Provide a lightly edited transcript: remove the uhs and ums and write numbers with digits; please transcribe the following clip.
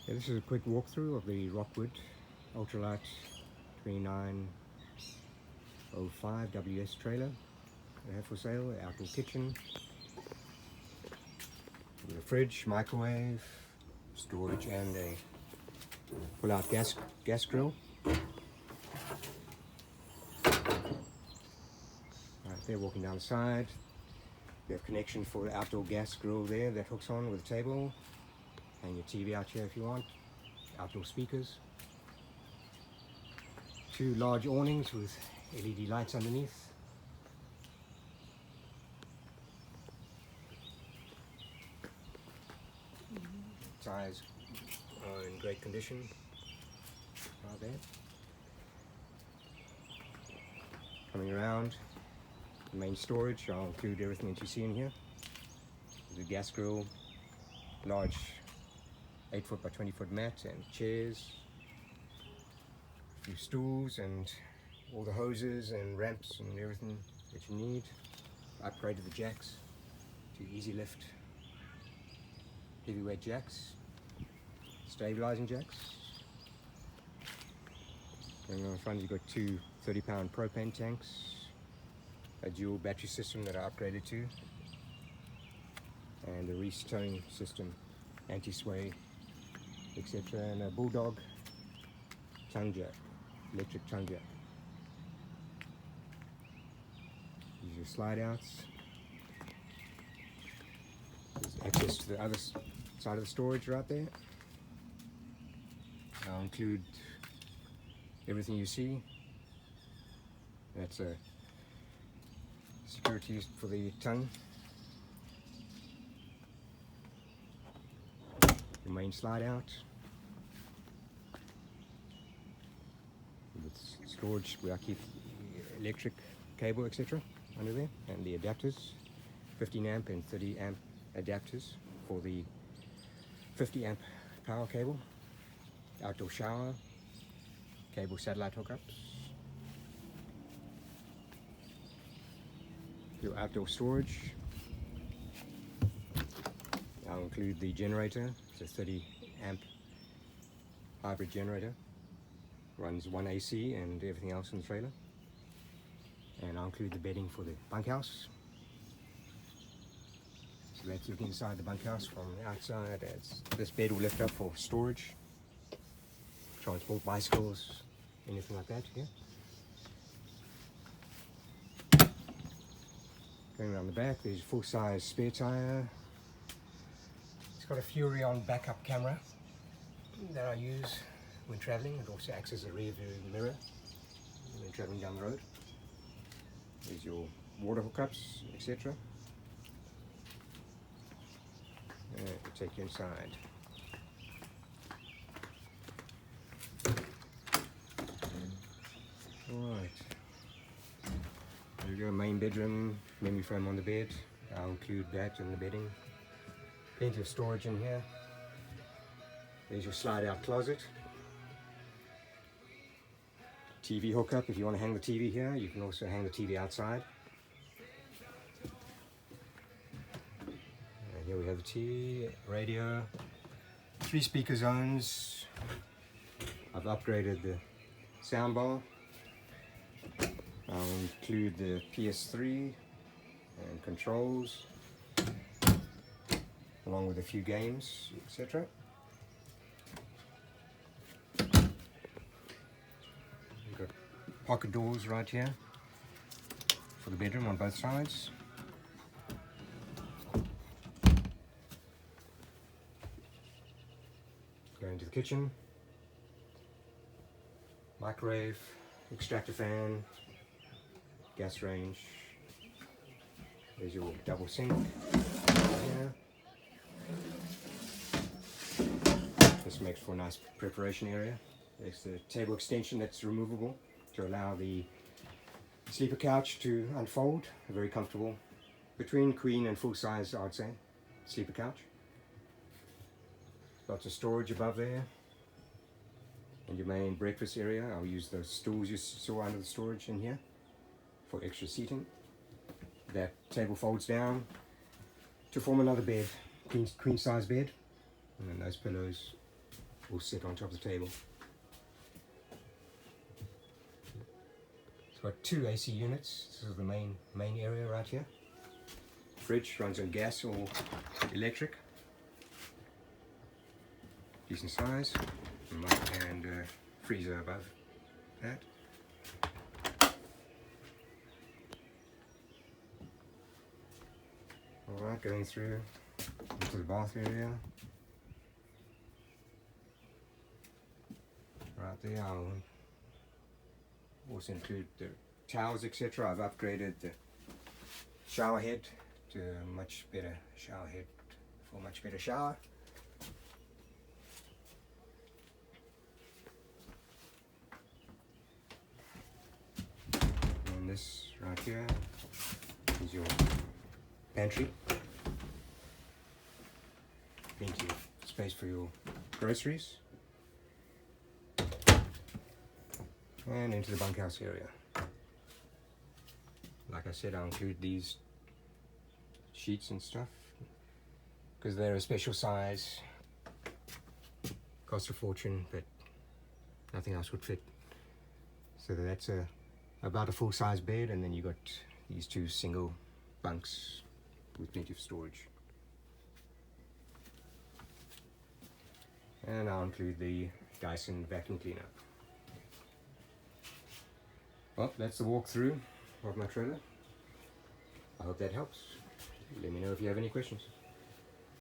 Yeah, this is a quick walkthrough of the Rockwood Lite 2905WS trailer I have for sale. Outdoor kitchen, with a fridge, microwave, storage, and a pull-out gas grill. Right there, walking down the side, we have connection for the outdoor gas grill there that hooks on with a table. Hang your TV out here if you want. Outdoor speakers. Two large awnings with LED lights underneath. Tires are in great condition. Right there. Coming around, the main storage, I'll include everything that you see in here. The gas grill, large 8-foot by 20-foot mat and chairs, a few stools and all the hoses and ramps and everything that you need. Upgraded the jacks to easy lift heavyweight jacks, stabilizing jacks. And on the front you've got two 30-pound propane tanks, a dual battery system that I upgraded to, and the Reese towing system, anti-sway, etc., and a Bulldog tongue jack, electric tongue jack. These are your slide outs. There's access to the other side of the storage right there. I'll include everything you see. That's a security for the tongue. The main slide out with storage where I keep the electric cable, etc., under there, and the adapters, 15 amp and 30 amp adapters for the 50 amp power cable, outdoor shower, cable satellite hookups, your outdoor storage. I'll include the generator. It's a 30 amp hybrid generator, runs one AC and everything else in the trailer. And I'll include the bedding for the bunkhouse. So let's look inside the bunkhouse from the outside. This bed will lift up for storage, transport bicycles, anything like that here. Going around the back, there's a full-size spare tire. It's got a Furion backup camera that I use when traveling. It also acts as a rear view mirror when traveling down the road. There's your water hookups, etc. We'll take you inside. Alright. There we go, main bedroom, memory foam on the bed. I'll include that in the bedding. Plenty of storage in here. There's your slide out closet. TV hookup, if you want to hang the TV here, you can also hang the TV outside. And here we have the TV, radio, 3 speaker zones. I've upgraded the soundbar. I'll include the PS3 and controls, along with a few games, etc. We've got pocket doors right here for the bedroom on both sides. Go into the kitchen, microwave, extractor fan, gas range. There's your double sink here. This makes for a nice preparation area. There's the table extension that's removable to allow the sleeper couch to unfold. Very comfortable. Between queen and full size, I'd say, sleeper couch. Lots of storage above there. And your main breakfast area, I'll use those stools you saw under the storage in here for extra seating. That table folds down to form another bed, queen size bed, and then those pillows will sit on top of the table. It's got 2 AC units. This is the main area right here. Fridge runs on gas or electric. Decent size. And freezer above that. Alright, going through into the bath area. Right there, I'll also include the towels, etc. I've upgraded the shower head to a much better shower head for a much better shower. And this right here is your pantry. Plenty of space for your groceries. And into the bunkhouse area. Like I said, I'll include these sheets and stuff because they're a special size. Cost a fortune, but nothing else would fit. So that's about a full-size bed, and then you got these 2 single bunks with plenty of storage. And I'll include the Dyson vacuum cleaner. Well, that's the walkthrough of my trailer. I hope that helps. Let me know if you have any questions.